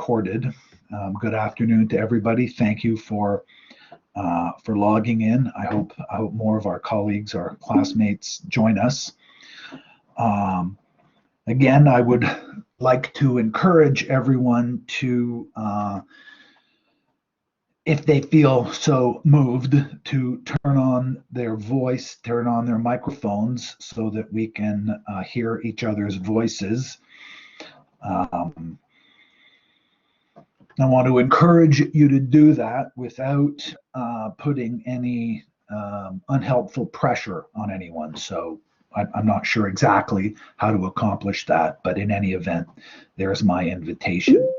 recorded. Good afternoon to everybody. Thank you for logging in. I hope more of our colleagues, our classmates, join us. Again, I would like to encourage everyone to, if they feel so moved, to turn on their voice, turn on their microphones so that we can hear each other's voices. I want to encourage you to do that without putting any unhelpful pressure on anyone. So I'm not sure exactly how to accomplish that, but in any event, there's my invitation.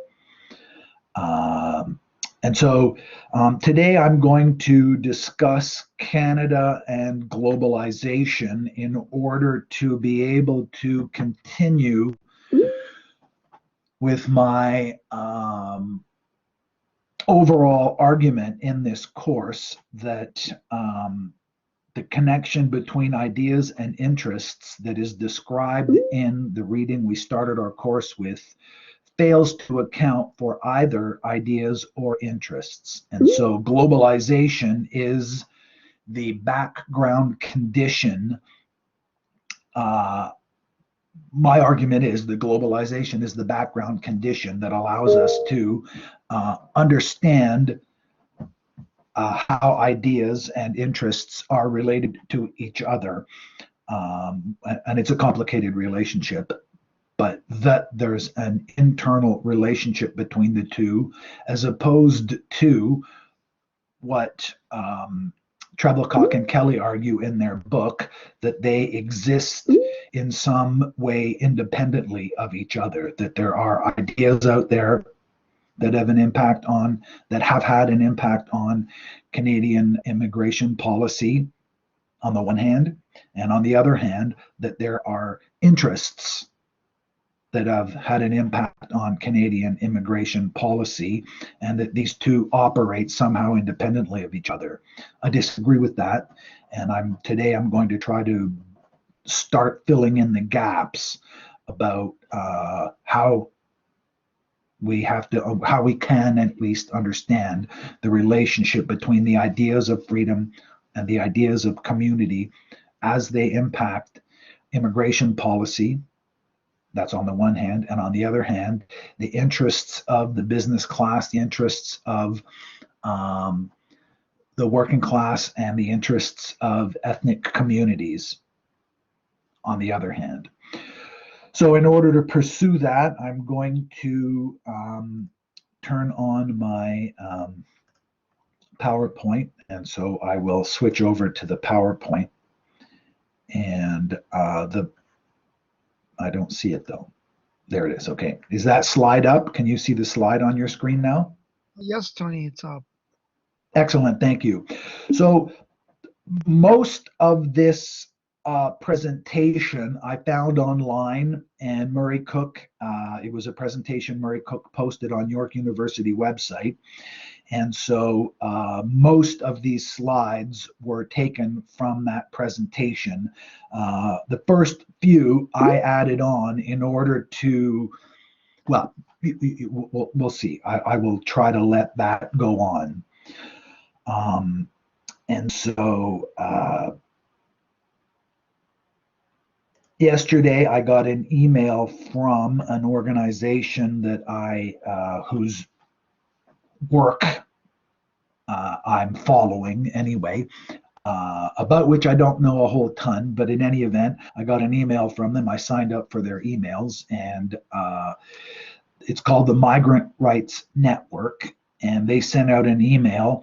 And so today I'm going to discuss Canada and globalization in order to be able to continue with my overall argument in this course that the connection between ideas and interests that is described in the reading we started our course with fails to account for either ideas or interests. And so globalization is the background condition. My argument is that globalization is the background condition that allows us to understand how ideas and interests are related to each other. And it's a complicated relationship, but that there's an internal relationship between the two, as opposed to what Trebilcock and Kelly argue in their book, that they exist in some way independently of each other, that there are ideas out there that have an impact on, that have had an impact on Canadian immigration policy on the one hand, and on the other hand, that there are interests that have had an impact on Canadian immigration policy, and that these two operate somehow independently of each other. I disagree with that, and today I'm going to try to start filling in the gaps about how we can at least understand the relationship between the ideas of freedom and the ideas of community as they impact immigration policy. That's on the one hand. And on the other hand, the interests of the business class, the interests of the working class, and the interests of ethnic communities on the other hand. So in order to pursue that, I'm going to turn on my PowerPoint. And so I will switch over to the PowerPoint. And I don't see it though. There it is. Okay. Is that slide up? Can you see the slide on your screen now? Yes, Tony, it's up. Excellent. Thank you. So most of this presentation I found online, and Murray Cook, it was a presentation Murray Cook posted on York University website. And so most of these slides were taken from that presentation. The first few I added on in order to, well, we'll see. I will try to let that go on. And so yesterday I got an email from an organization that whose work I'm following anyway, about which I don't know a whole ton, but in any event, I got an email from them. I signed up for their emails, and it's called the Migrant Rights Network, and they sent out an email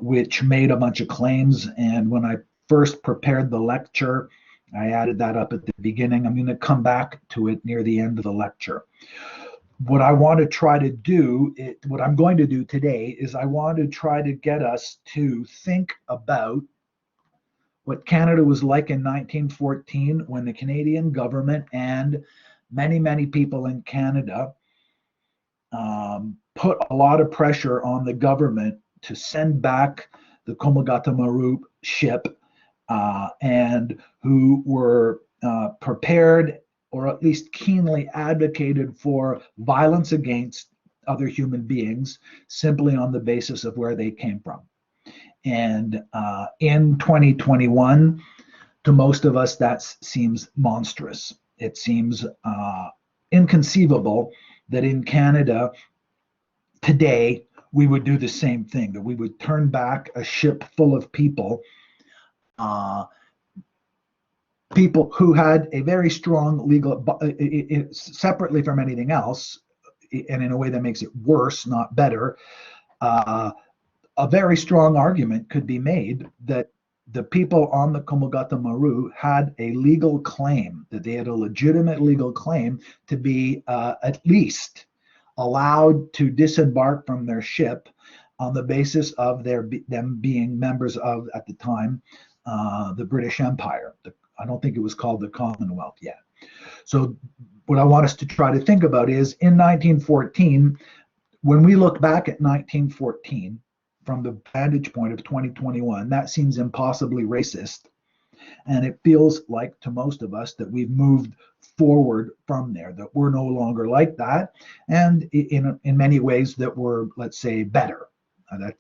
which made a bunch of claims. And when I first prepared the lecture, I added that up at the beginning. I'm going to come back to it near the end of the lecture. What I want to try to do, what I'm going to do today, is I want to try to get us to think about what Canada was like in 1914 when the Canadian government and many, many people in Canada put a lot of pressure on the government to send back the Komagata-Maru ship, and who were prepared, or at least keenly advocated for, violence against other human beings simply on the basis of where they came from. And in 2021, to most of us, that seems monstrous. It seems inconceivable that in Canada today we would do the same thing, that we would turn back a ship full of uh, people who had a very strong legal, separately from anything else, and in a way that makes it worse, not better, a very strong argument could be made that the people on the Komagata Maru had a legal claim, that they had a legitimate legal claim to be at least allowed to disembark from their ship on the basis of them being members of, at the time, the British Empire. I don't think it was called the Commonwealth yet. So what I want us to try to think about is in 1914, when we look back at 1914, from the vantage point of 2021, that seems impossibly racist. And it feels like to most of us that we've moved forward from there, that we're no longer like that. And in many ways that we're, let's say, better.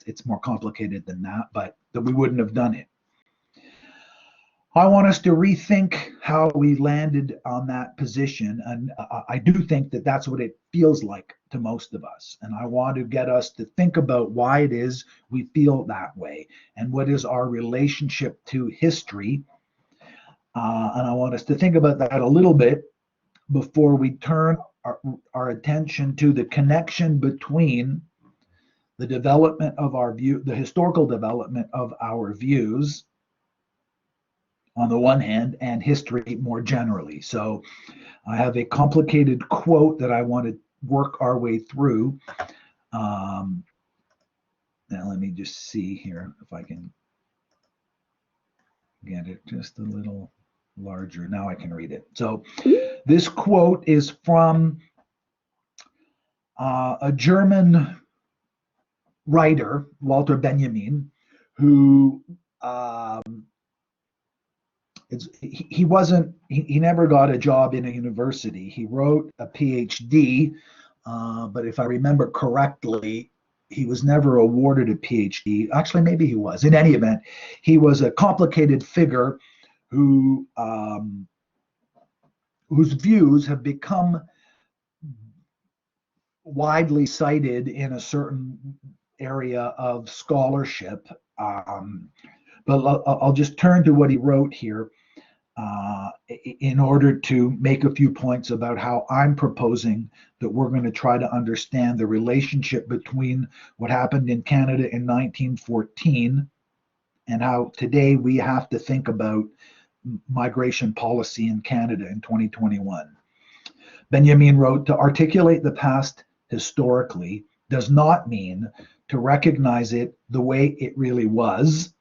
It's more complicated than that, but that we wouldn't have done it. I want us to rethink how we landed on that position. And I do think that that's what it feels like to most of us. And I want to get us to think about why it is we feel that way and what is our relationship to history. And I want us to think about that a little bit before we turn our attention to the connection between the development of our view, the historical development of our views on the one hand, and history more generally. So I have a complicated quote that I want to work our way through. Now let me just see here if I can get it just a little larger. Now I can read it. So this quote is from a German writer, Walter Benjamin, who he never got a job in a university. He wrote a PhD, but if I remember correctly, he was never awarded a PhD. Actually, maybe he was. In any event, he was a complicated figure whose views have become widely cited in a certain area of scholarship. But I'll just turn to what he wrote here in order to make a few points about how I'm proposing that we're going to try to understand the relationship between what happened in Canada in 1914 and how today we have to think about migration policy in Canada in 2021. Benjamin wrote, "To articulate the past historically does not mean to recognize it the way it really was.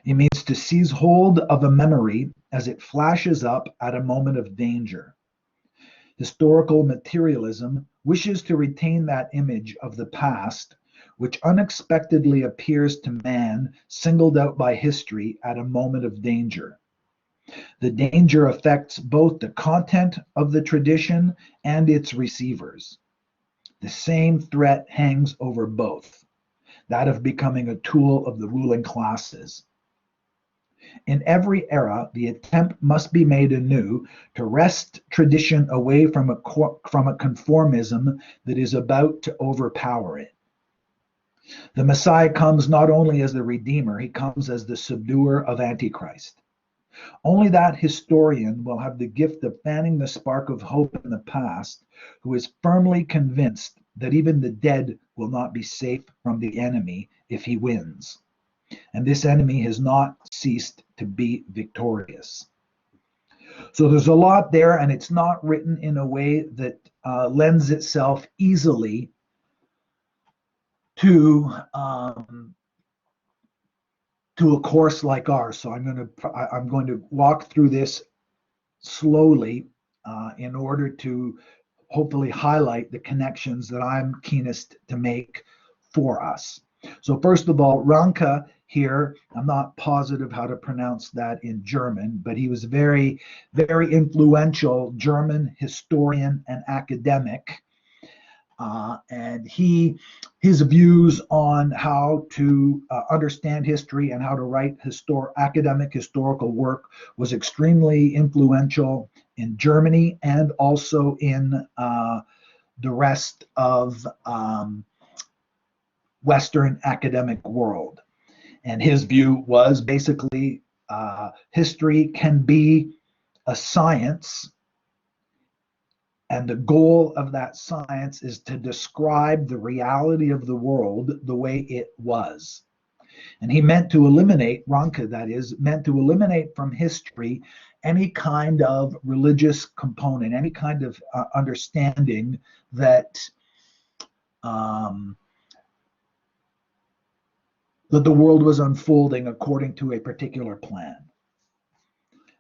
It means to seize hold of a memory as it flashes up at a moment of danger. Historical materialism wishes to retain that image of the past which unexpectedly appears to man singled out by history at a moment of danger. The danger affects both the content of the tradition and its receivers. The same threat hangs over both, that of becoming a tool of the ruling classes. In every era, the attempt must be made anew to wrest tradition away from a conformism that is about to overpower it. The Messiah comes not only as the Redeemer, he comes as the subduer of Antichrist. Only that historian will have the gift of fanning the spark of hope in the past, who is firmly convinced that even the dead will not be safe from the enemy if he wins. And this enemy has not ceased to be victorious." So there's a lot there, and it's not written in a way that lends itself easily to a course like ours. So I'm going to walk through this slowly in order to hopefully highlight the connections that I'm keenest to make for us. So first of all, Ranke here, I'm not positive how to pronounce that in German, but he was a very, very influential German historian and academic. And his views on how to understand history and how to write academic historical work was extremely influential in Germany and also in the rest of Western academic world. And his view was basically history can be a science, and the goal of that science is to describe the reality of the world the way it was. And he meant to eliminate, Ranke that is, meant to eliminate from history any kind of religious component, any kind of understanding that um, that the world was unfolding according to a particular plan.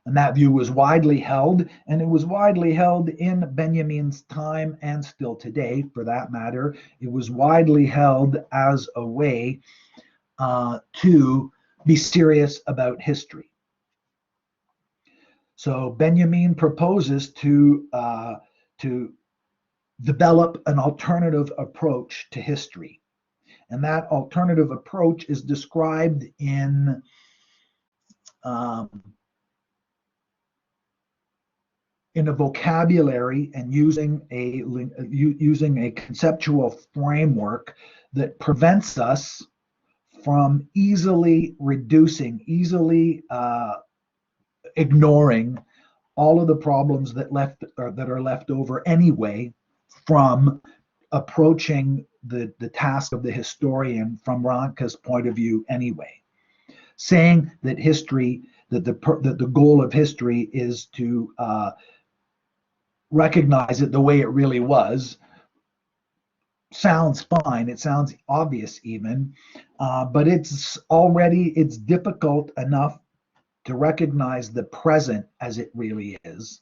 And that view was widely held, and it was widely held in Benjamin's time and still today, for that matter. It was widely held as a way to be serious about history. So Benjamin proposes to develop an alternative approach to history. And that alternative approach is described um, in a vocabulary and using a conceptual framework that prevents us from easily ignoring all of the problems that are left over anyway from approaching the task of the historian from Ranke's point of view anyway. Saying that the goal of history is to recognize it the way it really was sounds fine. It sounds obvious even, but it's difficult enough to recognize the present as it really is.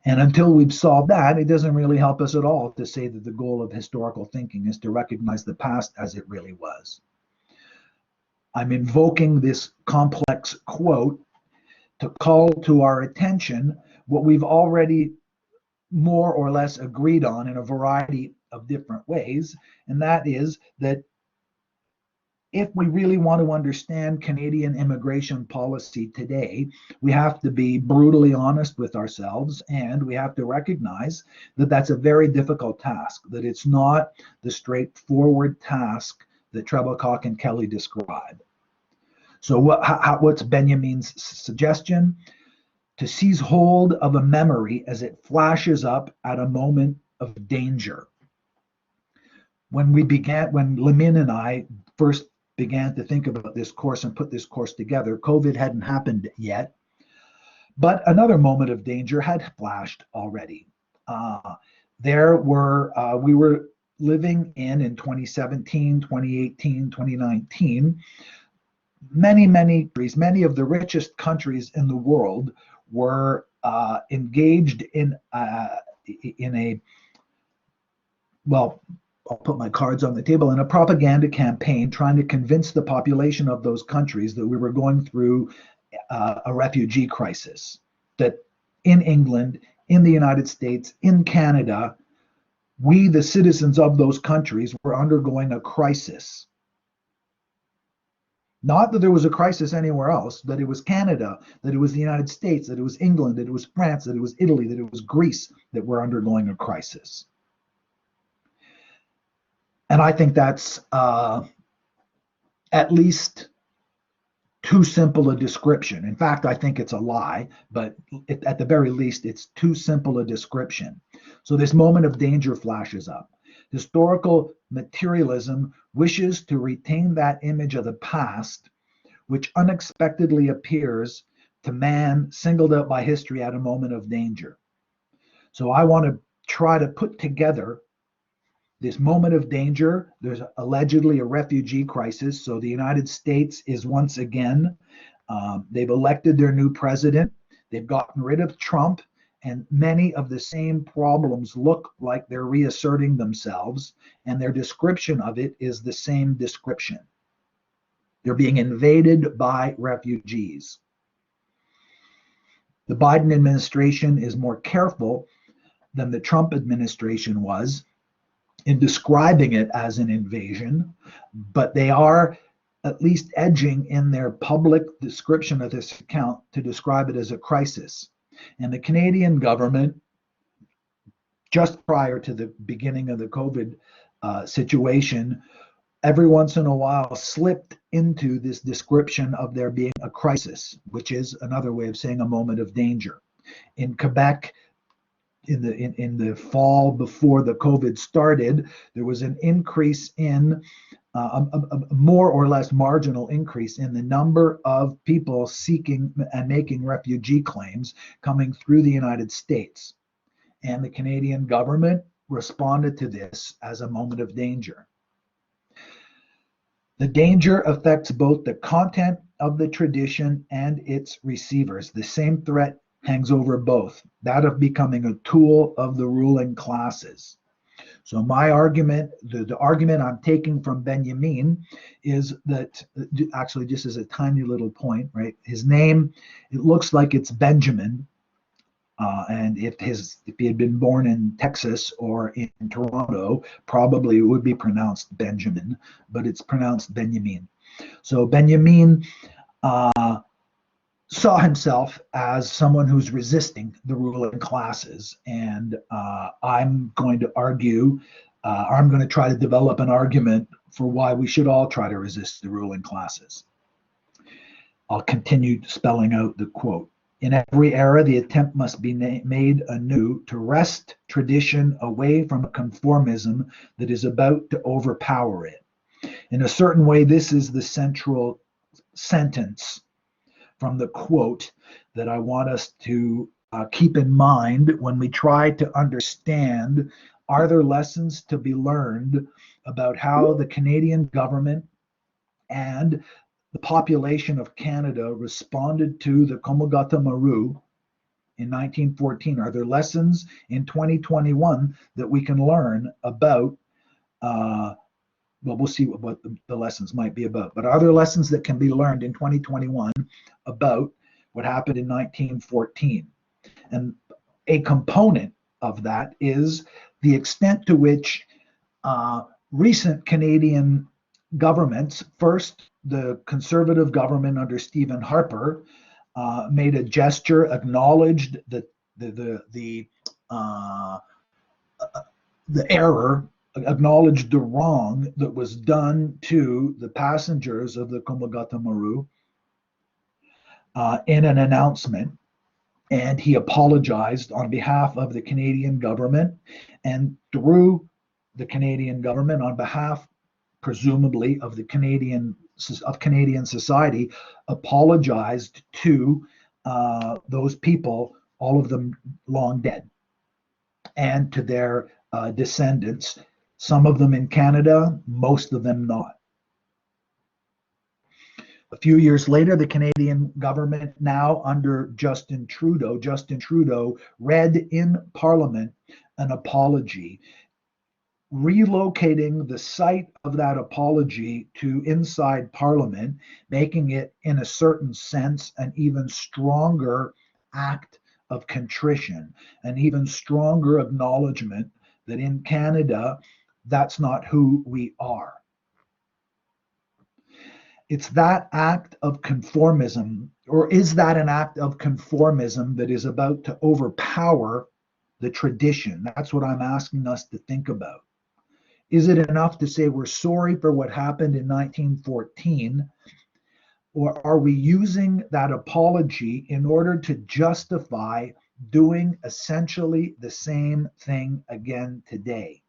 And until we've solved that, it doesn't really help us at all to say that the goal of historical thinking is to recognize the past as it really was. I'm invoking this complex quote to call to our attention what we've already more or less agreed on in a variety of different ways, and that is that if we really want to understand Canadian immigration policy today, we have to be brutally honest with ourselves, and we have to recognize that that's a very difficult task, that it's not the straightforward task that Treblecock and Kelly describe. So what's Benjamin's suggestion? To seize hold of a memory as it flashes up at a moment of danger. When Lemin and I first began to think about this course and put this course together, COVID hadn't happened yet, but another moment of danger had flashed already. We were living in 2017, 2018, 2019, many of the richest countries in the world were engaged in a, well, I'll put my cards on the table, in a propaganda campaign trying to convince the population of those countries that we were going through a refugee crisis, that in England, in the United States, in Canada, we, the citizens of those countries, were undergoing a crisis. Not that there was a crisis anywhere else, that it was Canada, that it was the United States, that it was England, that it was France, that it was Italy, that it was Greece that were undergoing a crisis. And I think that's at least too simple a description. In fact, I think it's a lie, but at the very least, it's too simple a description. So this moment of danger flashes up. Historical materialism wishes to retain that image of the past, which unexpectedly appears to man singled out by history at a moment of danger. So I want to try to put together this moment of danger. There's allegedly a refugee crisis. So the United States is once again, they've elected their new president. They've gotten rid of Trump, and many of the same problems look like they're reasserting themselves, and their description of it is the same description. They're being invaded by refugees. The Biden administration is more careful than the Trump administration was in describing it as an invasion, but they are at least edging in their public description of this account to describe it as a crisis. And the Canadian government, just prior to the beginning of the COVID situation, every once in a while slipped into this description of there being a crisis, which is another way of saying a moment of danger. In Quebec, in the fall before the COVID started, there was an increase in a more or less marginal increase in the number of people seeking and making refugee claims coming through the United States. And the Canadian government responded to this as a moment of danger. The danger affects both the content of the tradition and its receivers. The same threat hangs over both, that of becoming a tool of the ruling classes. So my argument, the argument I'm taking from Benjamin is that, actually just as a tiny little point, right? His name, it looks like it's Benjamin. And if he had been born in Texas or in Toronto, probably it would be pronounced Benjamin, but it's pronounced Benjamin. So Benjamin saw himself as someone who's resisting the ruling classes, and I'm going to argue, or I'm going to try to develop an argument for why we should all try to resist the ruling classes. I'll continue spelling out the quote. In every era, the attempt must be made anew to wrest tradition away from a conformism that is about to overpower it. In a certain way, this is the central sentence from the quote that I want us to keep in mind when we try to understand, are there lessons to be learned about how the Canadian government and the population of Canada responded to the Komagata Maru in 1914? Are there lessons in 2021 that we can learn about? Well, we'll see what the lessons might be about. But are there lessons that can be learned in 2021 about what happened in 1914? And a component of that is the extent to which recent Canadian governments, first the Conservative government under Stephen Harper, made a gesture, acknowledged the error, acknowledged the wrong that was done to the passengers of the Komagata Maru in an announcement. And he apologized on behalf of the Canadian government, and through the Canadian government, on behalf, presumably, of the Canadian society, apologized to those people, all of them long dead, and to their descendants, some of them in Canada, most of them not. A few years later, the Canadian government, now under Justin Trudeau read in Parliament an apology, relocating the site of that apology to inside Parliament, making it, in a certain sense, an even stronger act of contrition, an even stronger acknowledgement that in Canada, that's not who we are. It's that act of conformism, or is that an act of conformism that is about to overpower the tradition? That's what I'm asking us to think about. Is it enough to say we're sorry for what happened in 1914? Or are we using that apology in order to justify doing essentially the same thing again today?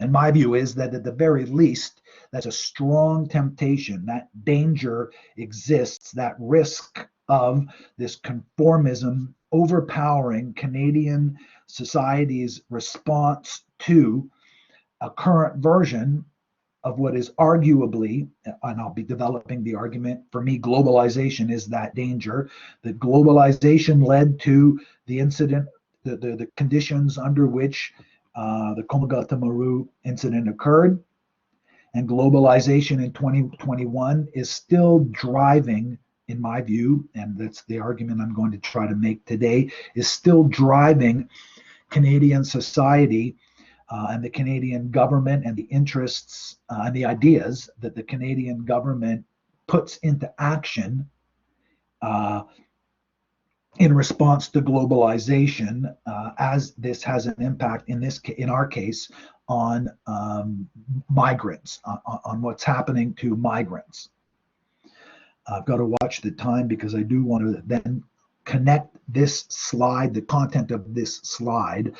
And my view is that at the very least, that's a strong temptation. That danger exists, that risk of this conformism overpowering Canadian society's response to a current version of what is arguably, and I'll be developing the argument, for me, globalization is that danger, that globalization led to the incident, the conditions under which the Komagata Maru incident occurred. And globalization in 2021 is still driving, in my view, and that's the argument I'm going to try to make today, is still driving Canadian society and the Canadian government and the interests and the ideas that the Canadian government puts into action uh, in response to globalization, as this has an impact in our case on migrants, on what's happening to migrants. I've got to watch the time because I do want to then connect this slide, the content of this slide,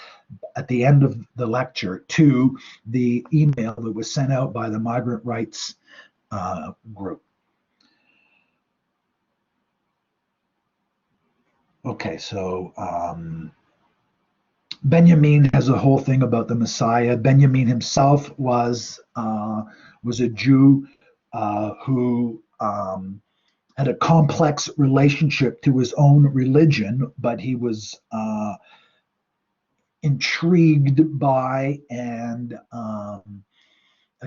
at the end of the lecture to the email that was sent out by the migrant rights group. Okay, so Benjamin has a whole thing about the Messiah. Benjamin himself was a Jew who had a complex relationship to his own religion, but he was intrigued by and a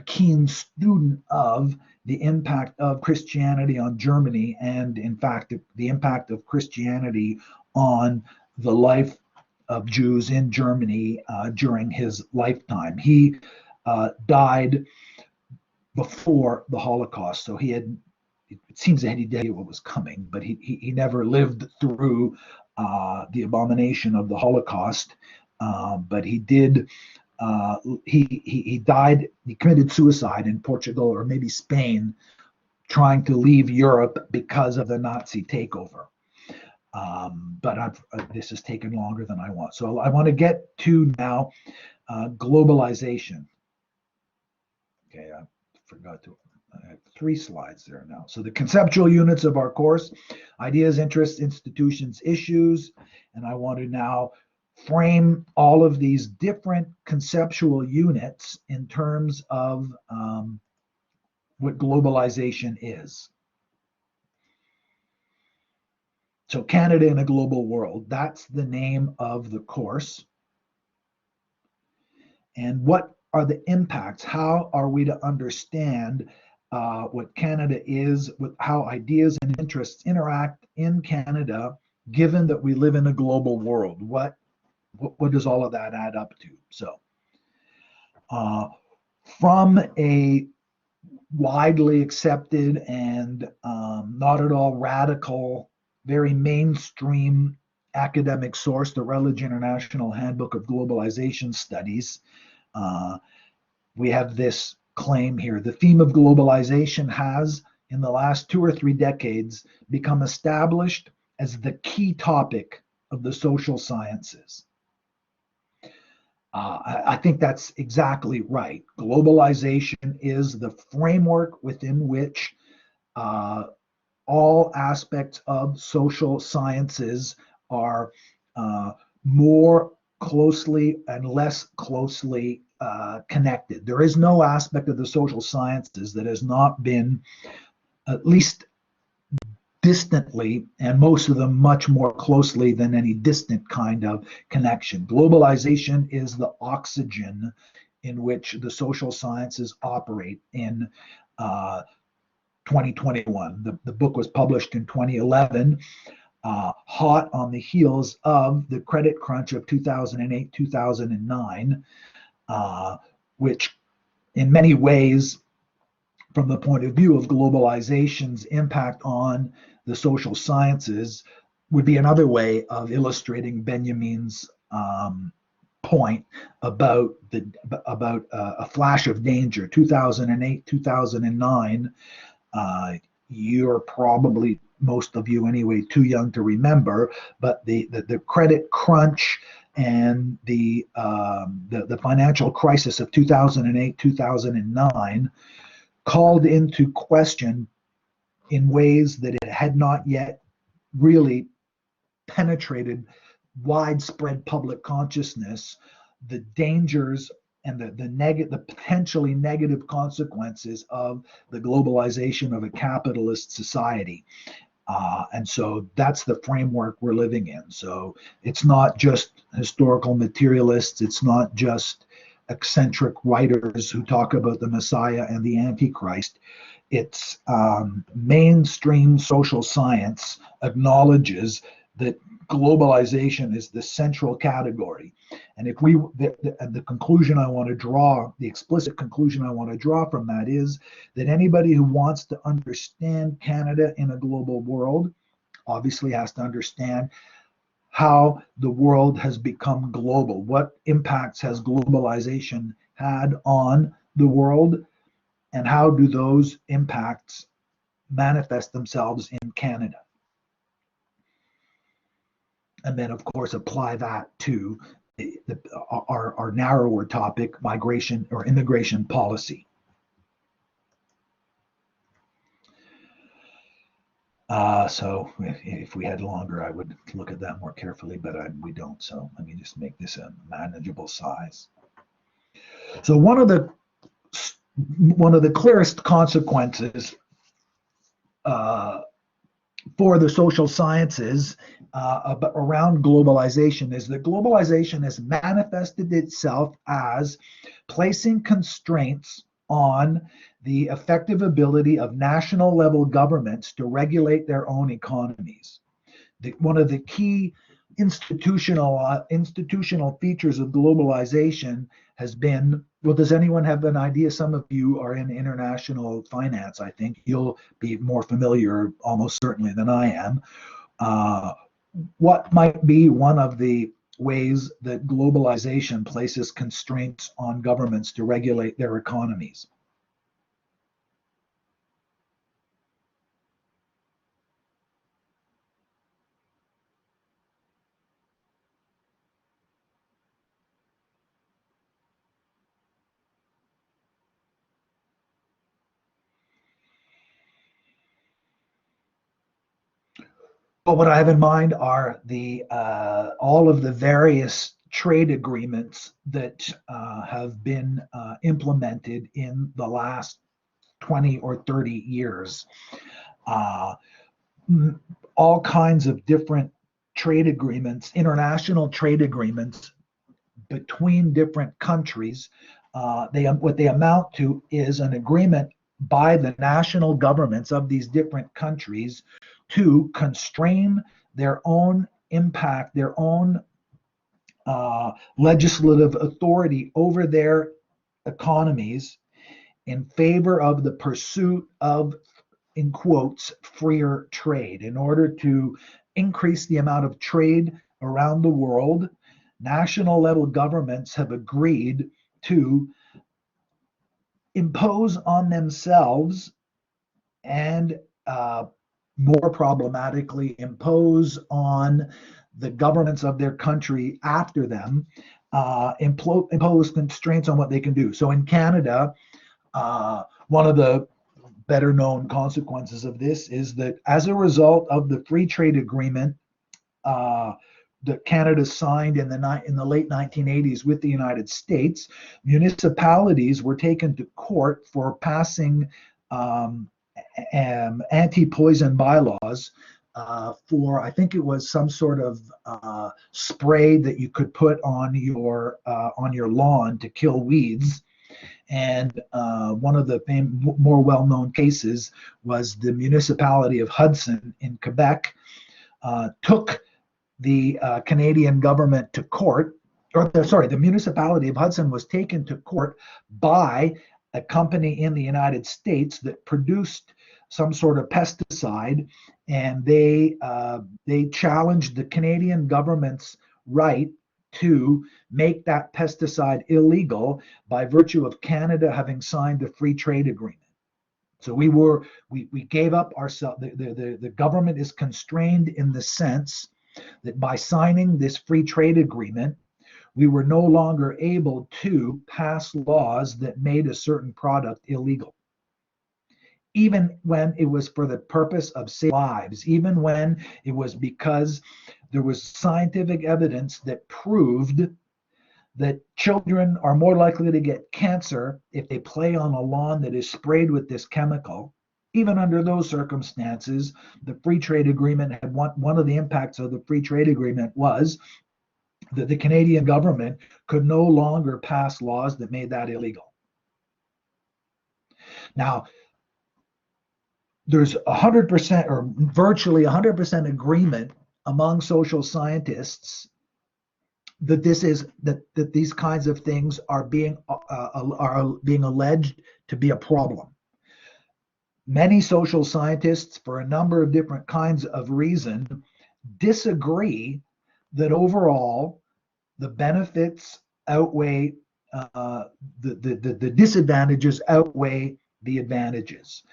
keen student of the impact of Christianity on Germany, and in fact, the impact of Christianity on the life of Jews in Germany during his lifetime. He died before the Holocaust, so it seems that he did what was coming, but he never lived through the abomination of the Holocaust. But he did. He died. He committed suicide in Portugal or maybe Spain, trying to leave Europe because of the Nazi takeover. But this has taken longer than I want. So I want to get to now globalization. Okay, I forgot to. I have 3 slides there now. So the conceptual units of our course: ideas, interests, institutions, issues. And I want to now frame all of these different conceptual units in terms of what globalization is. So Canada in a global world, that's the name of the course. And what are the impacts? How are we to understand what Canada is, how ideas and interests interact in Canada, given that we live in a global world? What does all of that add up to? So from a widely accepted and not at all radical, very mainstream academic source, the Routledge International Handbook of Globalization Studies, we have this claim here: the theme of globalization has, in the last 2 or 3 decades, become established as the key topic of the social sciences. I think that's exactly right. Globalization is the framework within which all aspects of social sciences are more closely and less closely connected. There is no aspect of the social sciences that has not been, at least distantly, and most of them much more closely than any distant kind of connection. Globalization is the oxygen in which the social sciences operate in 2021. The book was published in 2011, hot on the heels of the credit crunch of 2008, 2009, which in many ways, from the point of view of globalization's impact on the social sciences, would be another way of illustrating Benjamin's point about a flash of danger. 2008, 2009. You're probably, most of you anyway, too young to remember, but the credit crunch and the financial crisis of 2008, 2009 called into question, in ways that it had not yet really penetrated widespread public consciousness, the dangers and the potentially negative consequences of the globalization of a capitalist society. And so that's the framework we're living in. So it's not just historical materialists, it's not just eccentric writers who talk about the Messiah and the Antichrist. It's mainstream social science acknowledges that globalization is the central category. And if we, the conclusion I want to draw, the explicit conclusion I want to draw from that is that anybody who wants to understand Canada in a global world obviously has to understand how the world has become global. What impacts has globalization had on the world, and how do those impacts manifest themselves in Canada? And then, of course, apply that to our narrower topic, migration or immigration policy. So if we had longer, I would look at that more carefully, but we don't. So let me just make this a manageable size. So one of the clearest consequences for the social sciences around globalization is that globalization has manifested itself as placing constraints on the effective ability of national level governments to regulate their own economies. One of the key institutional features of globalization has been, well, does anyone have an idea? Some of you are in international finance. I think you'll be more familiar almost certainly than I am. What might be one of the ways that globalization places constraints on governments to regulate their economies? Well, what I have in mind are the all of the various trade agreements that have been implemented in the last 20 or 30 years. Uh, all kinds of different trade agreements, international trade agreements between different countries. What they amount to is an agreement by the national governments of these different countries to constrain their own impact, their own legislative authority over their economies in favor of the pursuit of, in quotes, freer trade. In order to increase the amount of trade around the world, national level governments have agreed to impose on themselves and more problematically, impose on the governments of their country after them, impose constraints on what they can do. So in Canada, one of the better known consequences of this is that as a result of the free trade agreement that Canada signed in the late 1980s with the United States, municipalities were taken to court for passing anti-poison bylaws for, I think it was some sort of spray that you could put on your lawn to kill weeds. And one of the more well-known cases was the municipality of Hudson in Quebec took the Canadian government to court, the municipality of Hudson was taken to court by a company in the United States that produced some sort of pesticide, and they challenged the Canadian government's right to make that pesticide illegal by virtue of Canada having signed a free trade agreement. So we gave up ourselves. The government is constrained in the sense that by signing this free trade agreement, we were no longer able to pass laws that made a certain product illegal. Even when it was for the purpose of saving lives, even when it was because there was scientific evidence that proved that children are more likely to get cancer if they play on a lawn that is sprayed with this chemical. Even under those circumstances, the free trade agreement had one of the impacts of the free trade agreement was that the Canadian government could no longer pass laws that made that illegal. Now, there's 100% or virtually 100% agreement among social scientists that these kinds of things are being alleged to be a problem. Many social scientists, for a number of different kinds of reasons, disagree that overall the benefits outweigh the disadvantages outweigh the advantages.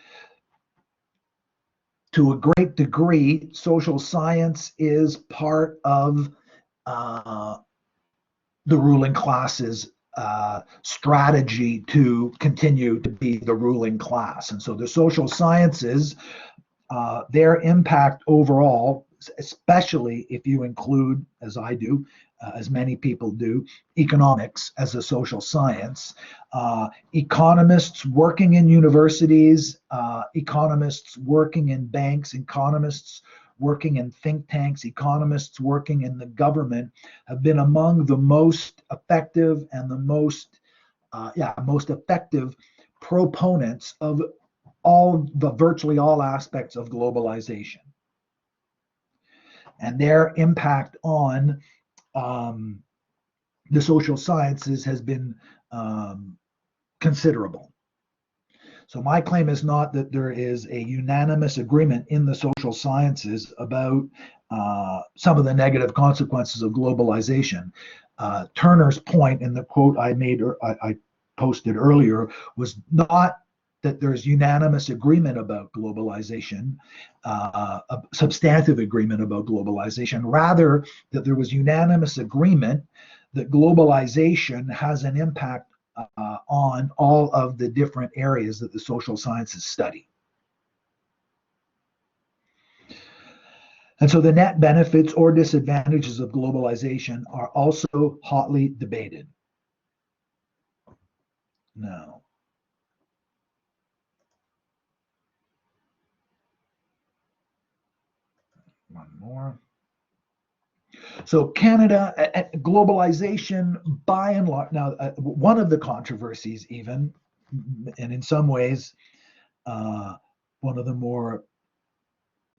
To a great degree, social science is part of the ruling class's strategy to continue to be the ruling class. And so the social sciences, their impact overall, especially if you include, as I do, as many people do, economics as a social science. Economists working in universities, economists working in banks, economists working in think tanks, economists working in the government have been among the most effective and the most effective proponents of virtually all aspects of globalization. And their impact on the social sciences has been considerable. So my claim is not that there is a unanimous agreement in the social sciences about some of the negative consequences of globalization. Turner's point in the quote I posted earlier was not that there's unanimous agreement about globalization, a substantive agreement about globalization, rather that there was unanimous agreement that globalization has an impact on all of the different areas that the social sciences study. And so the net benefits or disadvantages of globalization are also hotly debated. Now, one more. So Canada, globalization by and large, now one of the controversies even, and in some ways, one of the more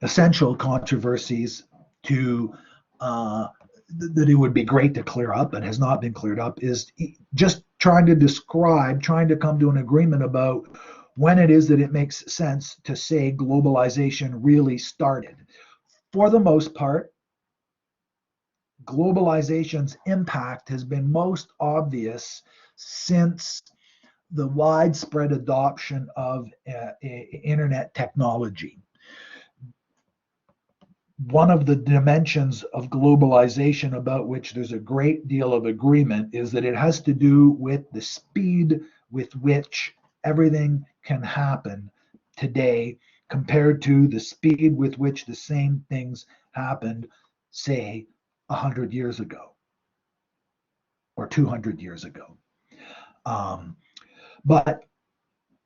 essential controversies to that it would be great to clear up and has not been cleared up is just trying to come to an agreement about when it is that it makes sense to say globalization really started. For the most part, globalization's impact has been most obvious since the widespread adoption of internet technology. One of the dimensions of globalization about which there's a great deal of agreement is that it has to do with the speed with which everything can happen today compared to the speed with which the same things happened, say, 100 years ago or 200 years ago. But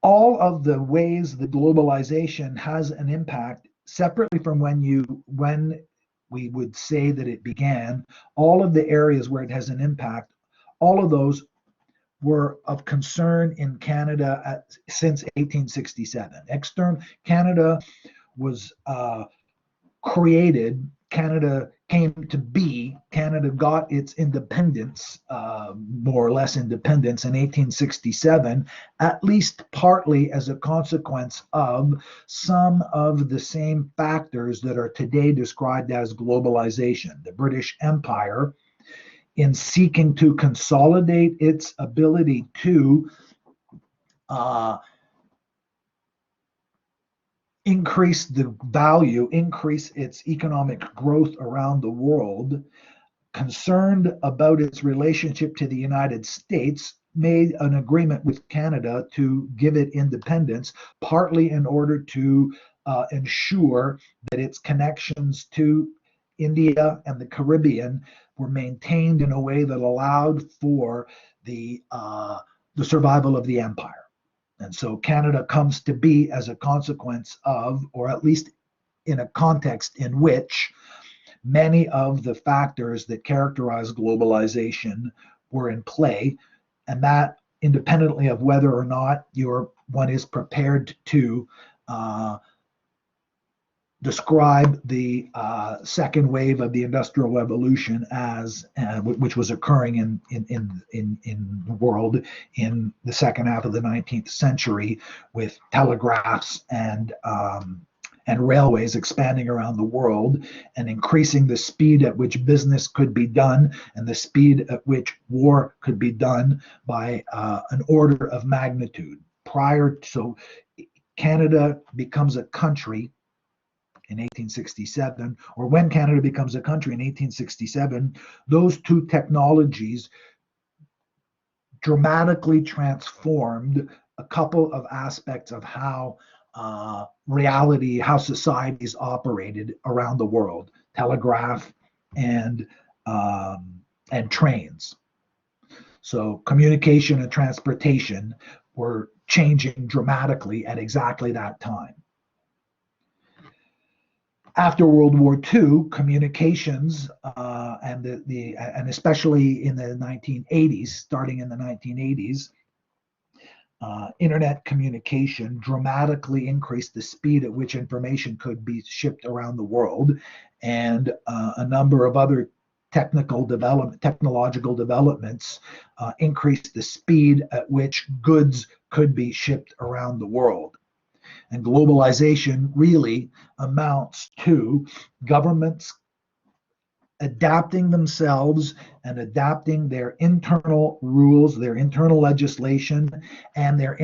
all of the ways that globalization has an impact, separately from when we would say that it began, all of the areas where it has an impact, all of those were of concern in Canada since 1867. Canada was created, Canada came to be, Canada got its independence, more or less independence in 1867, at least partly as a consequence of some of the same factors that are today described as globalization. The British Empire, in seeking to consolidate its ability to increase the value, increase its economic growth around the world, concerned about its relationship to the United States, made an agreement with Canada to give it independence, partly in order to ensure that its connections to India and the Caribbean were maintained in a way that allowed for the survival of the empire. And so Canada comes to be as a consequence of, or at least in a context in which many of the factors that characterize globalization were in play, and that independently of whether or not one is prepared to describe the second wave of the Industrial Revolution as, which was occurring in the world in the second half of the 19th century, with telegraphs and railways expanding around the world and increasing the speed at which business could be done and the speed at which war could be done by an order of magnitude. So Canada becomes a country in 1867, or when Canada becomes a country in 1867, those two technologies dramatically transformed a couple of aspects of how reality, how societies operated around the world: telegraph and trains. So communication and transportation were changing dramatically at exactly that time. After World War II, communications and especially in the 1980s, starting in the 1980s, internet communication dramatically increased the speed at which information could be shipped around the world, and a number of other technological developments increased the speed at which goods could be shipped around the world. And globalization really amounts to governments adapting themselves and adapting their internal rules, their internal legislation, and their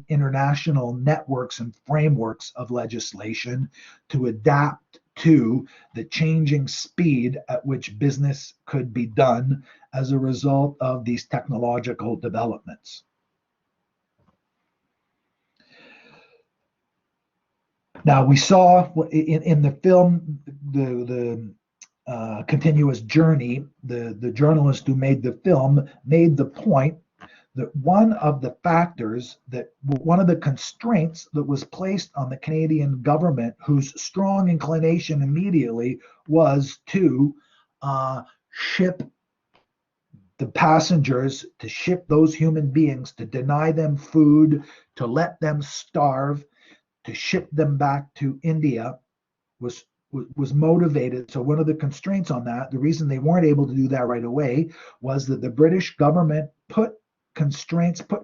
international networks and frameworks of legislation to adapt to the changing speed at which business could be done as a result of these technological developments. Now, we saw in the film, the continuous journey, the journalist who made the film made the point that one of the constraints that was placed on the Canadian government, whose strong inclination immediately was to ship the passengers, to ship those human beings, to deny them food, to let them starve, to ship them back to India, was motivated. So one of the constraints on that, the reason they weren't able to do that right away, was that the British government put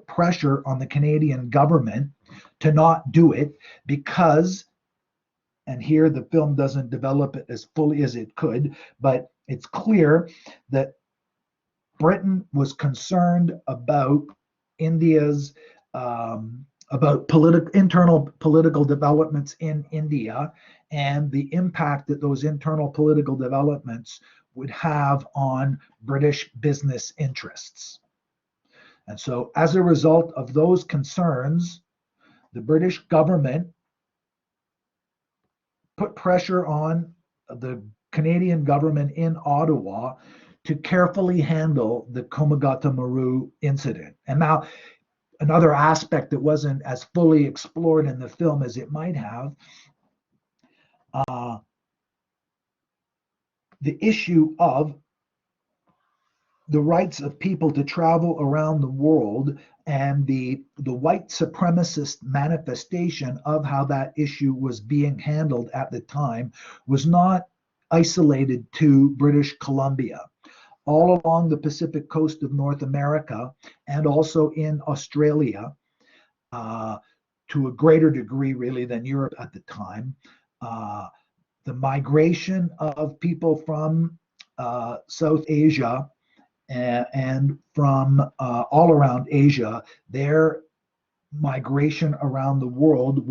pressure on the Canadian government to not do it because, and here the film doesn't develop it as fully as it could, but it's clear that Britain was concerned about India's about internal political developments in India and the impact that those internal political developments would have on British business interests. And so, as a result of those concerns, the British government put pressure on the Canadian government in Ottawa to carefully handle the Komagata Maru incident. And now, another aspect that wasn't as fully explored in the film as it might have, the issue of the rights of people to travel around the world and the white supremacist manifestation of how that issue was being handled at the time was not isolated to British Columbia. All along the Pacific coast of North America and also in Australia, to a greater degree really than Europe at the time, the migration of people from South Asia and from all around Asia, their migration around the world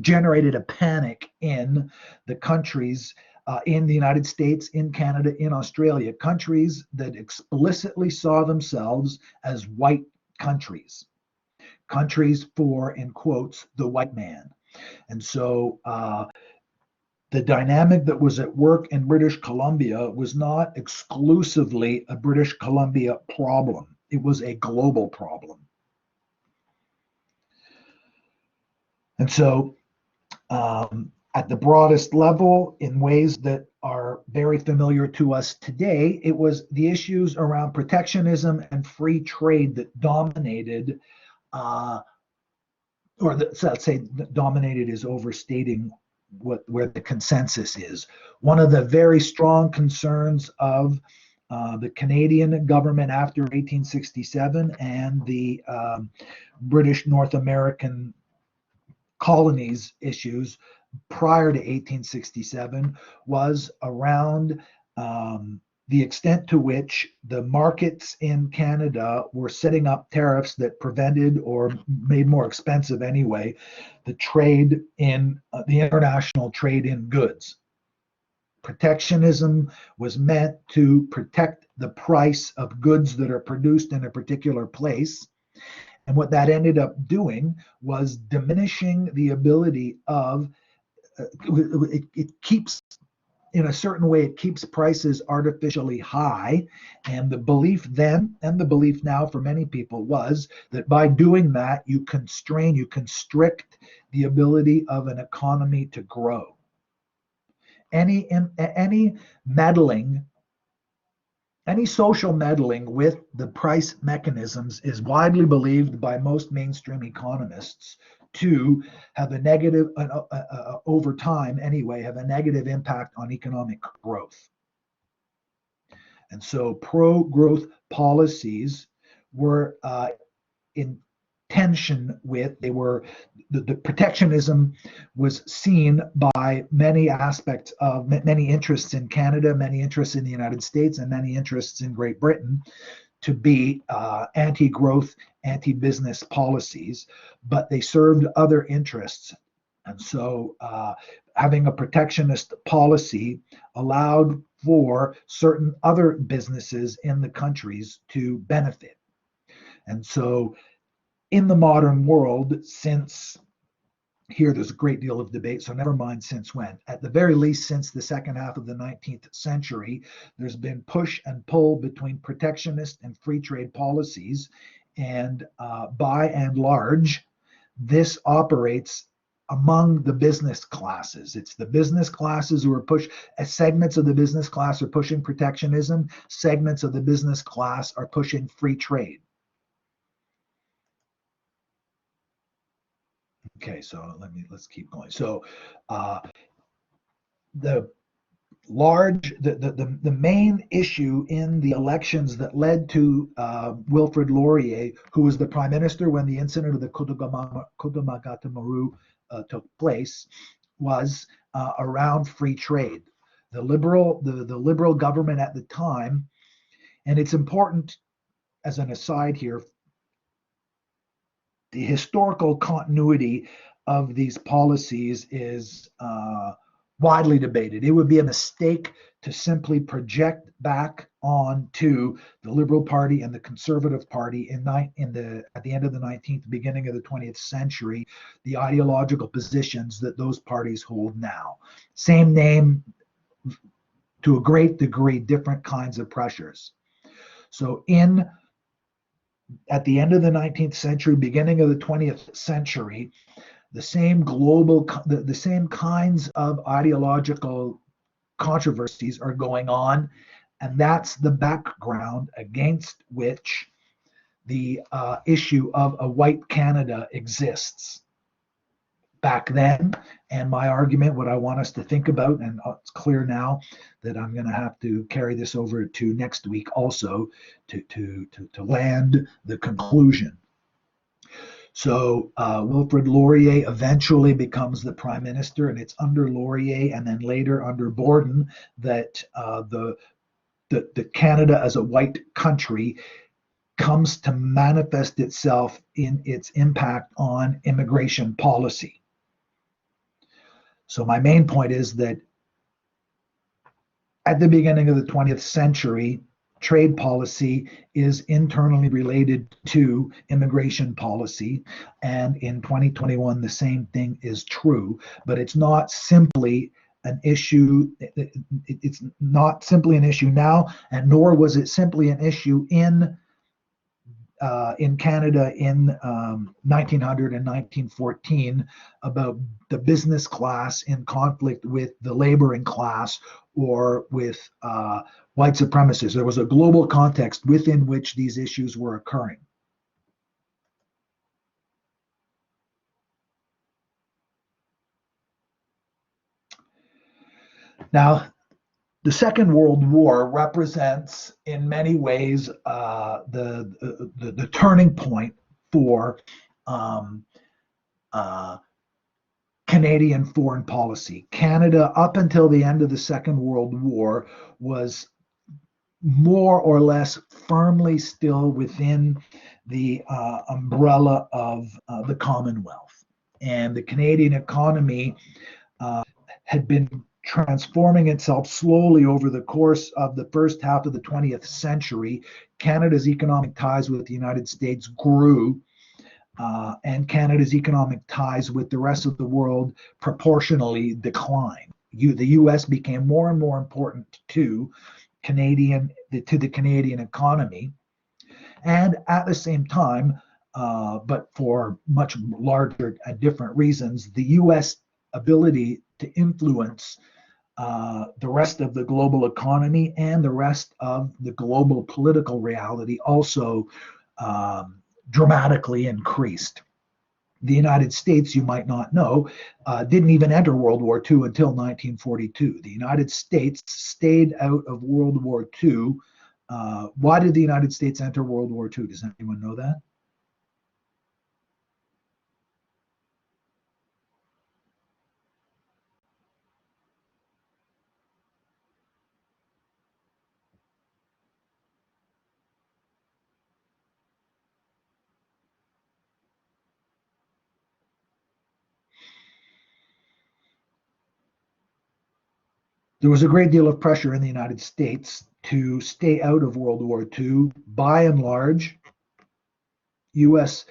generated a panic in the countries in the United States, in Canada, in Australia, countries that explicitly saw themselves as white countries for, in quotes, the white man. And so the dynamic that was at work in British Columbia was not exclusively a British Columbia problem. It was a global problem. And so at the broadest level, in ways that are very familiar to us today, it was the issues around protectionism and free trade that dominated, let's say dominated is overstating where the consensus is. One of the very strong concerns of the Canadian government after 1867 and the British North American colonies issues prior to 1867 was around the extent to which the markets in Canada were setting up tariffs that prevented or made more expensive anyway the trade in the international trade in goods. Protectionism was meant to protect the price of goods that are produced in a particular place. And what that ended up doing was diminishing the ability of, it keeps, in a certain way, it keeps prices artificially high. And the belief then and the belief now for many people was that by doing that, you constrict the ability of an economy to grow. Any meddling, any social meddling with the price mechanisms is widely believed by most mainstream economists to have a negative, over time anyway, have a negative impact on economic growth. And so pro-growth policies were in tension with, the protectionism was seen by many aspects of many interests in Canada, many interests in the United States, and many interests in Great Britain to be anti-growth, anti-business policies, but they served other interests. And so having a protectionist policy allowed for certain other businesses in the countries to benefit. And so in the modern world, since here there's a great deal of debate, so never mind since when. At the very least, since the second half of the 19th century, there's been push and pull between protectionist and free trade policies. And by and large, this operates among the business classes. It's the business classes who are segments of the business class are pushing protectionism, segments of the business class are pushing free trade. Okay, so let's keep going. So the main issue in the elections that led to Wilfrid Laurier, who was the prime minister when the incident of the Kudamagatamarу took place, was around free trade. The liberal government at the time, and it's important as an aside here, the historical continuity of these policies is widely debated. It would be a mistake to simply project back onto the Liberal Party and the Conservative Party at the end of the 19th, beginning of the 20th century, the ideological positions that those parties hold now. Same name, to a great degree, different kinds of pressures. So at the end of the 19th century, beginning of the 20th century, the same kinds of ideological controversies are going on, and that's the background against which the issue of a white Canada exists back then. And my argument, what I want us to think about, and it's clear now that I'm going to have to carry this over to next week also to land the conclusion. So Wilfrid Laurier eventually becomes the prime minister, and it's under Laurier and then later under Borden that the Canada as a white country comes to manifest itself in its impact on immigration policy. So my main point is that at the beginning of the 20th century, trade policy is internally related to immigration policy. And in 2021, the same thing is true, but it's not simply an issue. It's not simply an issue now, and nor was it simply an issue in Canada in 1900 and 1914 about the business class in conflict with the laboring class or with white supremacists. There was a global context within which these issues were occurring. Now, the Second World War represents, in many ways, the turning point for um, uh, Canadian foreign policy. Canada, up until the end of the Second World War, was more or less firmly still within the umbrella of the Commonwealth. And the Canadian economy had been transforming itself slowly over the course of the first half of the 20th century. Canada's economic ties with the United States grew, and Canada's economic ties with the rest of the world proportionally declined. The U.S. became more and more important to the Canadian economy, and at the same time, but for much larger and different reasons, the U.S. ability to influence the rest of the global economy and the rest of the global political reality also dramatically increased. The United States, you might not know, didn't even enter World War II until 1942. The United States stayed out of World War II. Why did the United States enter World War II? Does anyone know that? There was a great deal of pressure in the United States to stay out of World War II. By and large, U.S.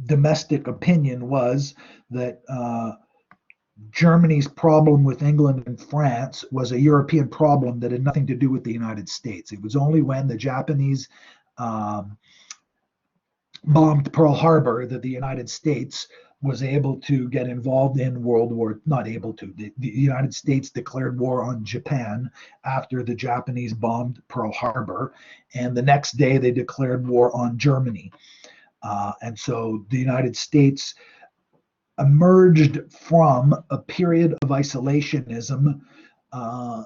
domestic opinion was that Germany's problem with England and France was a European problem that had nothing to do with the United States. It was only when the Japanese um, bombed Pearl Harbor that the United States was able to get involved in World War, not able to, the United States declared war on Japan after the Japanese bombed Pearl Harbor. And the next day they declared war on Germany. And so the United States emerged from a period of isolationism uh,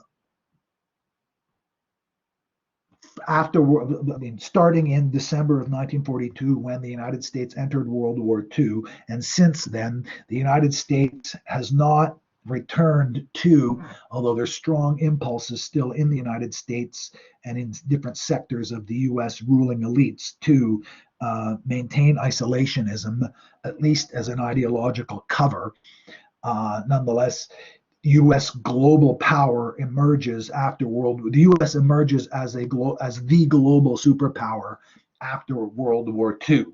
starting in December of 1942 when the United States entered World War II. And since then, the United States has not returned to, although there's strong impulses still in the United States and in different sectors of the US ruling elites to maintain isolationism, at least as an ideological cover. Nonetheless, U.S. global power emerges after World War. The U.S. emerges as the global superpower after World War II,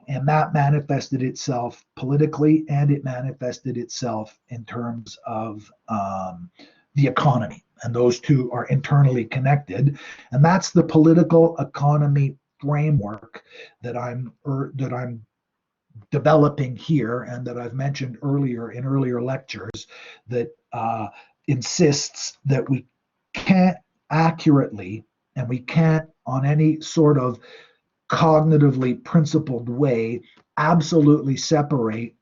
and that manifested itself politically, and it manifested itself in terms of the economy, and those two are internally connected, and that's the political economy framework that I'm developing here and that I've mentioned earlier in earlier lectures that insists that we can't accurately and we can't on any sort of cognitively principled way absolutely separate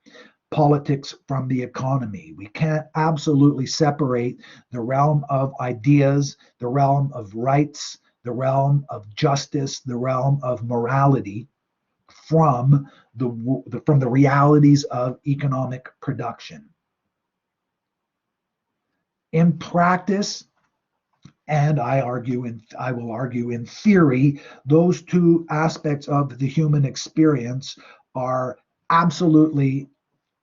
politics from the economy. We can't absolutely separate the realm of ideas, the realm of rights, the realm of justice, the realm of morality from the realities of economic production. In practice, and I will argue in theory, those two aspects of the human experience are absolutely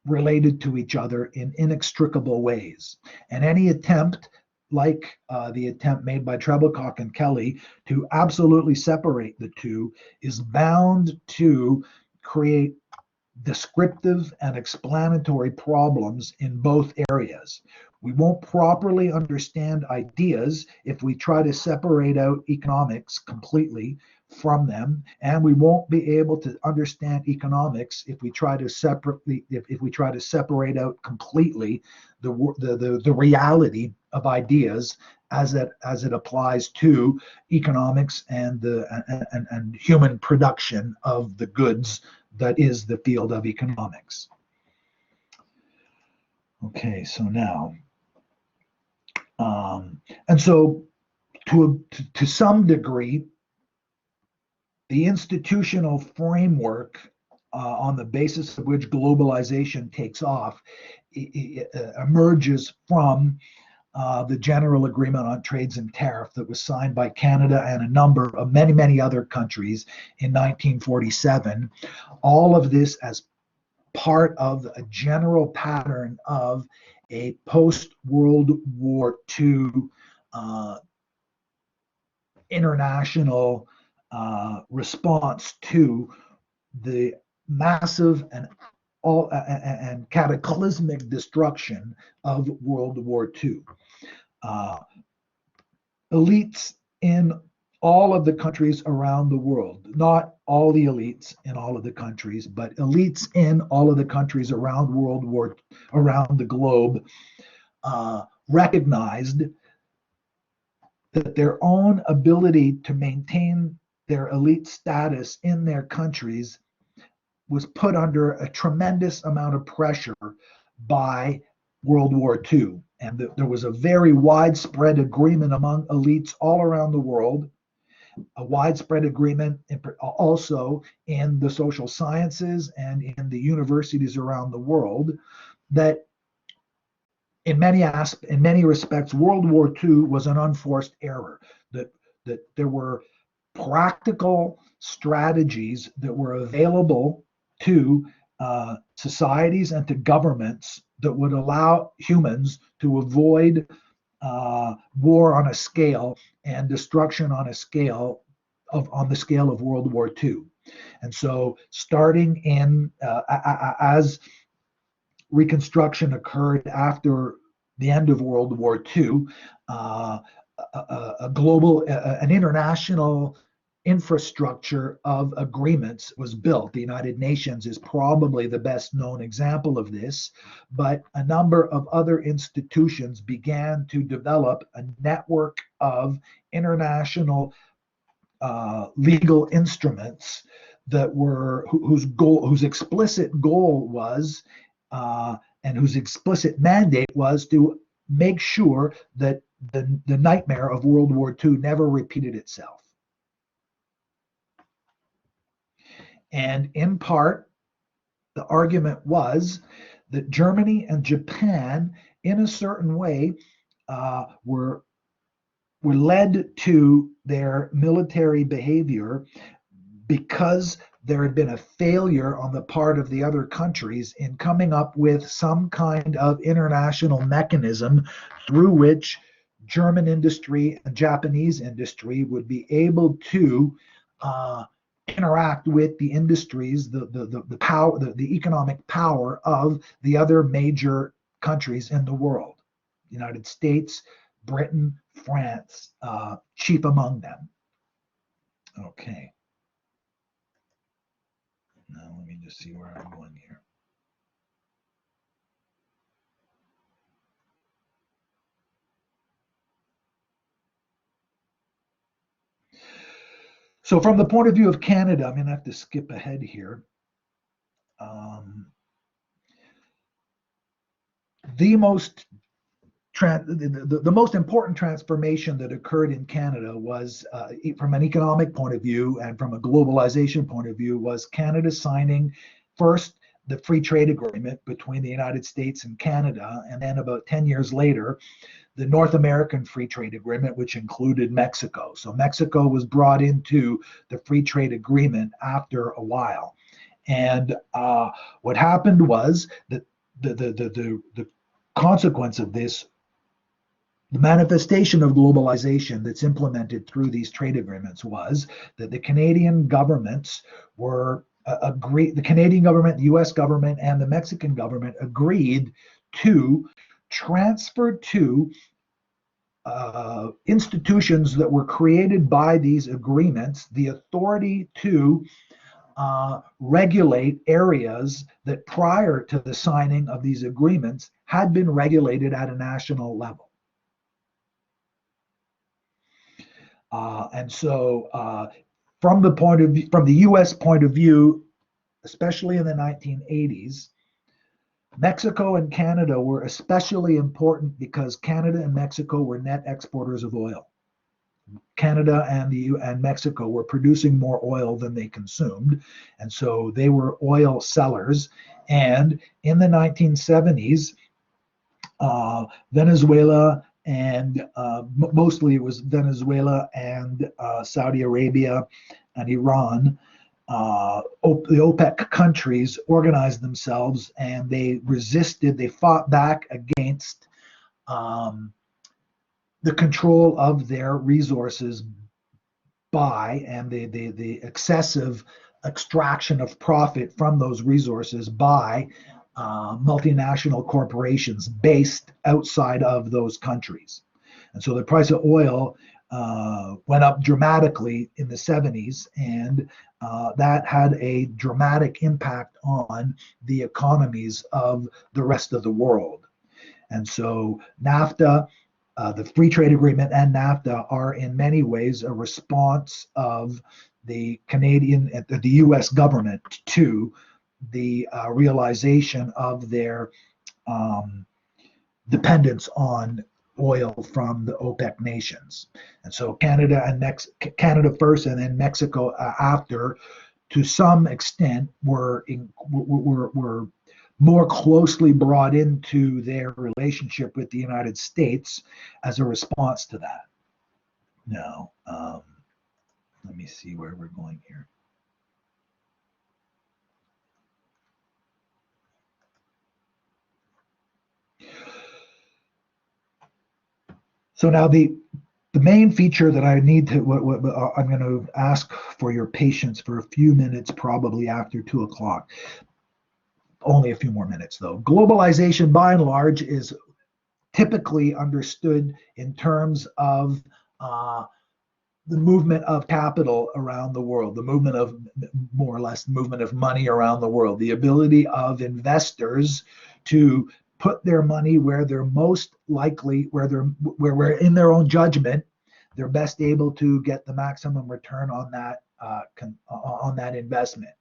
related to each other in inextricable ways. And any attempt, like the attempt made by Treblecock and Kelly, to absolutely separate the two is bound to create descriptive and explanatory problems in both areas. We won't properly understand ideas if we try to separate out economics completely from them, and we won't be able to understand economics if we try to separate out completely the reality of ideas as it applies to economics and human production of the goods that is the field of economics. Okay, so now And so, to some degree, the institutional framework on the basis of which globalization takes off emerges from the General Agreement on Trades and Tariff that was signed by Canada and a number of many other countries in 1947. All of this as part of a general pattern of a post-World War II international response to the massive and cataclysmic destruction of World War II. Elites in all of the countries around the world, not all the elites in all of the countries, but elites in all of the countries around around the globe, recognized that their own ability to maintain their elite status in their countries was put under a tremendous amount of pressure by World War II. And there was a very widespread agreement among elites all around the world, a widespread agreement also in the social sciences and in the universities around the world, that in many respects, World War II was an unforced error. That there were practical strategies that were available to societies and to governments that would allow humans to avoid war on a scale and destruction on the scale of World War II. And so, starting in as Reconstruction occurred after the end of World War II, an international infrastructure of agreements was built. The United Nations is probably the best known example of this, but a number of other institutions began to develop a network of international legal instruments that were whose explicit goal was and whose explicit mandate was to make sure that the nightmare of World War II never repeated itself. And in part, the argument was that Germany and Japan, in a certain way, were led to their military behavior because there had been a failure on the part of the other countries in coming up with some kind of international mechanism through which German industry and Japanese industry would be able to interact with the industries, the power, the economic power of the other major countries in the world, United States, Britain, France, chief among them. Okay. Now let me just see where I'm going here. So from the point of view of Canada, I'm going to have to skip ahead here. The most important transformation that occurred in Canada was, from an economic point of view and from a globalization point of view, was Canada signing first the free trade agreement between the United States and Canada, and then about 10 years later, the North American Free Trade Agreement, which included Mexico. So Mexico was brought into the Free Trade Agreement after a while. And what happened was that the consequence of this, the manifestation of globalization that's implemented through these trade agreements, was that the Canadian governments were the Canadian government, the US government, and the Mexican government agreed to transfer to institutions that were created by these agreements the authority to regulate areas that prior to the signing of these agreements had been regulated at a national level. And so from the US point of view, especially in the 1980s, Mexico and Canada were especially important because Canada and Mexico were net exporters of oil. Canada and Mexico were producing more oil than they consumed, and so they were oil sellers. And in the 1970s, Venezuela and mostly it was Venezuela and Saudi Arabia and Iran. The OPEC countries organized themselves and they resisted, they fought back against um, the control of their resources by and the excessive extraction of profit from those resources by multinational corporations based outside of those countries. And so the price of oil went up dramatically in the 70s, and that had a dramatic impact on the economies of the rest of the world. And so NAFTA, the free trade agreement and NAFTA are in many ways a response of the the US government to the realization of their um, dependence on oil from the OPEC nations. And so Canada first and then Mexico after, to some extent, were more closely brought into their relationship with the United States as a response to that. Now, let me see where we're going here. So now the main feature that I need to, I'm going to ask for your patience for a few minutes, probably after 2 o'clock. Only a few more minutes though. Globalization, by and large, is typically understood in terms of the movement of capital around the world, the movement of more or less movement of money around the world, the ability of investors to put their money where they're most likely, where in their own judgment, they're best able to get the maximum return on that investment.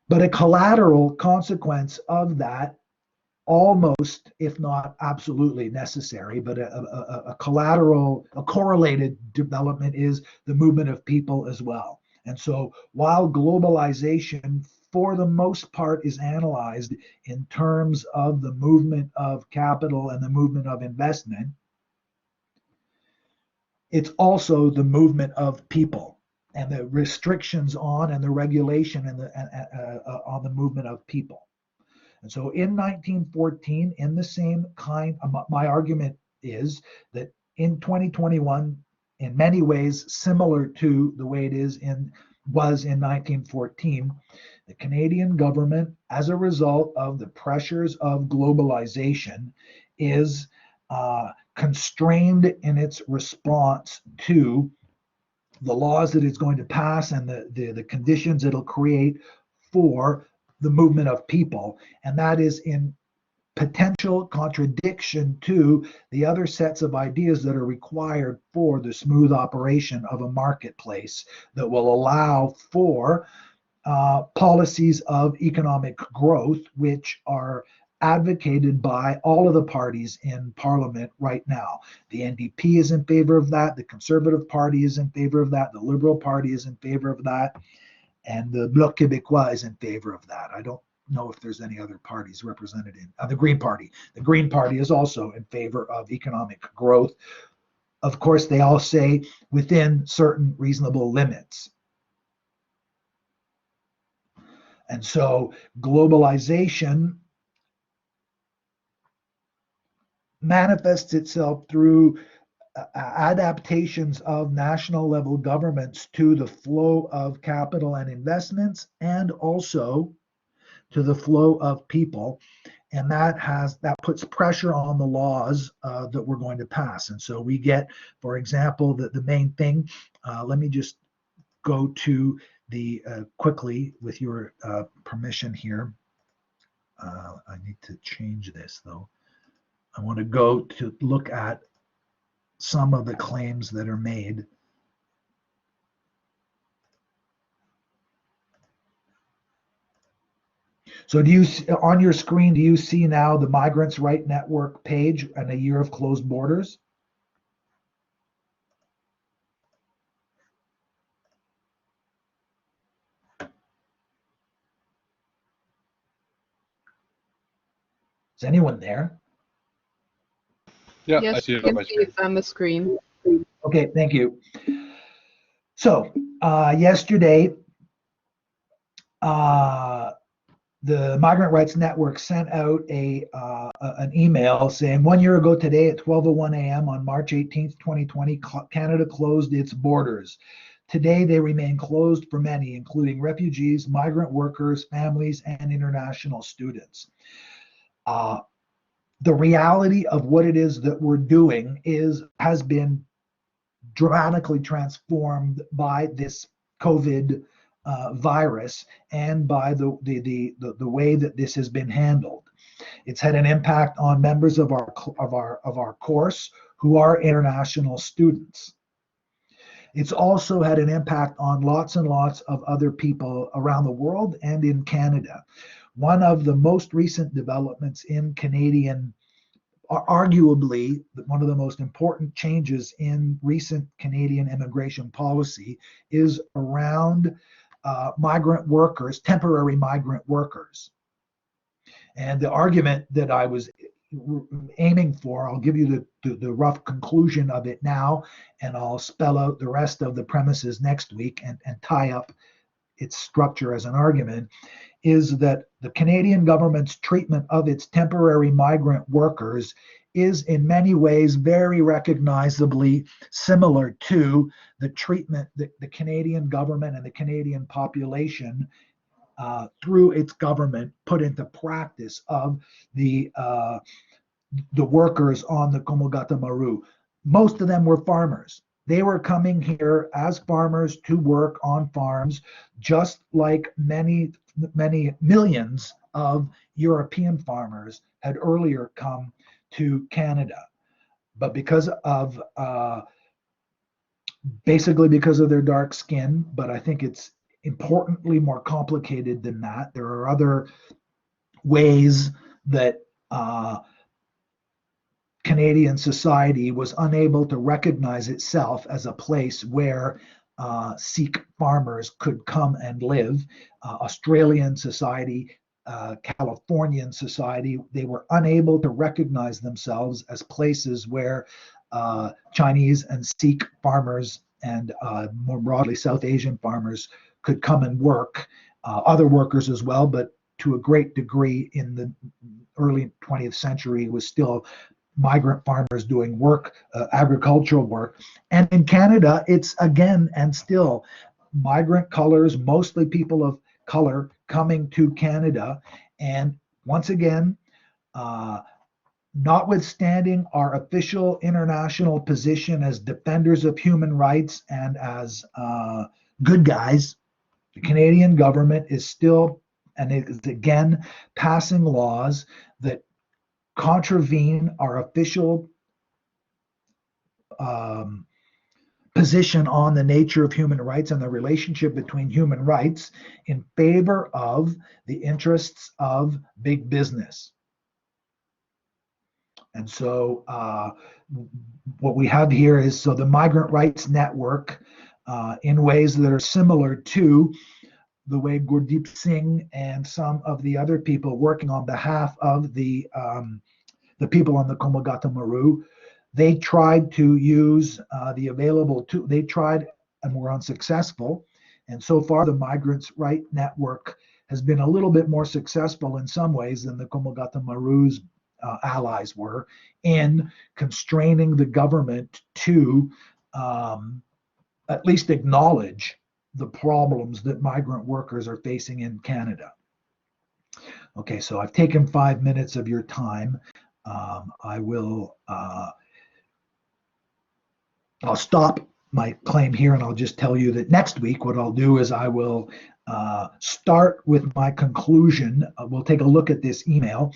But a collateral consequence of that, almost, if not absolutely necessary, but a correlated development is the movement of people as well. And so while globalization, for the most part, is analyzed in terms of the movement of capital and the movement of investment, it's also the movement of people and the restrictions on and the regulation and on the movement of people. And so in 1914, in the same kind, my argument is that in 2021, in many ways similar to the way it was in 1914, the Canadian government, as a result of the pressures of globalization, is constrained in its response to the laws that it's going to pass and the conditions it'll create for the movement of people. And that is in potential contradiction to the other sets of ideas that are required for the smooth operation of a marketplace that will allow for policies of economic growth, which are advocated by all of the parties in Parliament right now. The NDP is in favor of that. The Conservative Party is in favor of that. The Liberal Party is in favor of that. And the Bloc Québécois is in favor of that. I don't know if there's any other parties represented in the Green Party. The Green Party is also in favor of economic growth. Of course, they all say within certain reasonable limits. And so globalization manifests itself through adaptations of national level governments to the flow of capital and investments, and also to the flow of people. And that puts pressure on the laws that we're going to pass. And so we get, for example, the main thing. Let me just go to the quickly, with your permission here. I need to change this though. I want to go to look at some of the claims that are made. So on your screen, do you see now the Migrants' Right Network page and a year of closed borders? Is anyone there? Yeah, I Yes, see you it on can my see screen. it on the screen. Okay, thank you. So yesterday, the Migrant Rights Network sent out an email saying 1 year ago today at 12:01 a.m. on March 18th, 2020, Canada closed its borders. Today, they remain closed for many, including refugees, migrant workers, families, and international students. The reality of what it is that we're doing has been dramatically transformed by this COVID virus and by the way that this has been handled. It's had an impact on members of our course who are international students. It's also had an impact on lots and lots of other people around the world and in Canada. One of the most recent developments in Canadian, arguably one of the most important changes in recent Canadian immigration policy, is around migrant workers, temporary migrant workers. And the argument that I was aiming for, I'll give you the rough conclusion of it now, and I'll spell out the rest of the premises next week and tie up its structure as an argument, is that the Canadian government's treatment of its temporary migrant workers is in many ways very recognizably similar to the treatment that the Canadian government and the Canadian population through its government put into practice of the workers on the Komagata Maru. Most of them were farmers. They were coming here as farmers to work on farms, just like many millions of European farmers had earlier come to Canada. But basically because of their dark skin, but I think it's importantly more complicated than that. There are other ways that Canadian society was unable to recognize itself as a place where Sikh farmers could come and live. Australian society, Californian society, they were unable to recognize themselves as places where Chinese and Sikh farmers and more broadly South Asian farmers could come and work, other workers as well, but to a great degree in the early 20th century was still migrant farmers doing work, agricultural work. And in Canada, it's again and still migrant colors, mostly people of color coming to Canada. And once again, notwithstanding our official international position as defenders of human rights and as good guys, the Canadian government is still, and it is again, passing laws that contravene our official position on the nature of human rights and the relationship between human rights in favor of the interests of big business. And so what we have here is, so the Migrant Rights Network, in ways that are similar to the way Gurdeep Singh and some of the other people working on behalf of the people on the Komagata Maru, they tried to use the available tools. They tried and were unsuccessful. And so far, the Migrants' Right Network has been a little bit more successful in some ways than the Komagata Maru's allies were in constraining the government to at least acknowledge the problems that migrant workers are facing in Canada. Okay, so I've taken 5 minutes of your time. I will, I'll stop my claim here and I'll just tell you that next week what I'll do is I will start with my conclusion. We'll take a look at this email.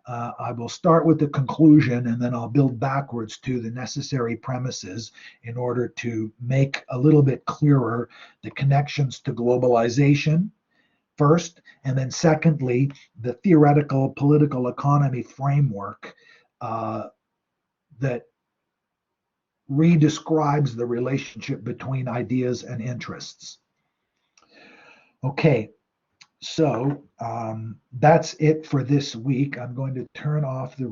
I will start with the conclusion and then I'll build backwards to the necessary premises in order to make a little bit clearer the connections to globalization first, and then secondly, the theoretical political economy framework that redescribes the relationship between ideas and interests. Okay, so that's it for this week. I'm going to turn off the